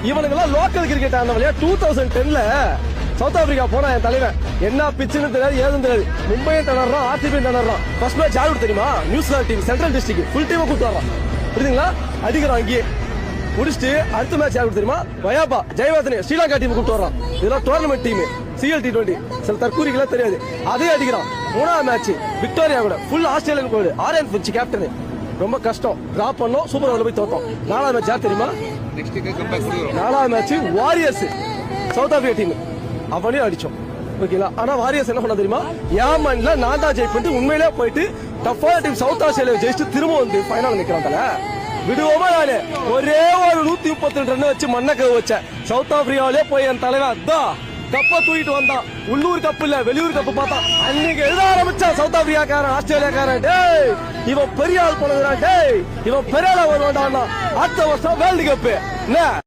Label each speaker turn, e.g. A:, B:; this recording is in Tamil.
A: இவனுங்க எல்லாம் லோக்கல் கிரிக்கெட் ஆனவளையா 2010ல சவுத் ஆப்பிரிக்கா போனா என் தலைவன் என்ன பிச்சுன்னு தெரியாது ஏதுன்னு தெரியாது. மும்பையும் திணறான், ஆர்சிபியும் திணறான். ஃபர்ஸ்ட் மேட்ச் யாரு தெரியுமா? New Zealand team, central district full டீமை கூட்டு வரான். புரியுதுங்களா? அடிக்கிறான் அங்கேயே முடிச்சுட்டு அடுத்த மேட்ச் யாரு தெரியுமா? வயாபா ஜெயவர்தனே ஸ்ரீலங்கா டீம் கூட்டு வரான். இதெல்லாம் டோர்னமெண்ட் டீம், CL T20. சில தற்கூரிகளா தெரியாது. அதே அடிக்கிறான். மூணாவது மேட்ச் விக்டோரியா கூட ஃபுல் ஆஸ்திரேலியன் கோடு, ஆரியன் பிச் கேப்டன். ரொம்ப கஷ்டம், டிராப் பண்ணோம், சூப்பர் ஓவர்ல போய் தோத்தோம். நாலாவது மேட்ச் யார் தெரியுமா? நாலாவது match warriors south Africa team, அவனையும் அடிச்சோம். ஓகேங்களா? ஆனா வாரியர்ஸ் என்ன பண்ண தெரியுமா? ஏமன்ல நான் தான் ஜெயிப்பிட்டு உண்மையிலே போயிட்டு டஃபான டீம் சவுத் ஆஸ்திரேலியா ஜெயிச்சு திரும்ப வந்து ஃபைனல் நிக்கிறாங்கல்ல. விடுவோமா? நானு ஒரே ஒரு 132 ரன் வச்சு மண்ணக்க வச்சேன். சவுத் ஆப்பிரிக்காவிலே போய் என் தலைவன் அதான் கப்ப தூக்கிட்டு வந்தான். உள்ளூர் கப்பு இல்ல, வெளியூர் கப்பு பார்த்தா அன்னைக்கு எழுத ஆரம்பிச்சான் சவுத் ஆப்பிரிக்காக்காரன், ஆஸ்திரேலியாக்காரன். டேய் இவன் பெரிய ஆள் போனதுடா, டேய் இவன் பெரிய ஆளா வருவான்டா. அடுத்த வருஷம் வேர்ல்டு கப்பு என்ன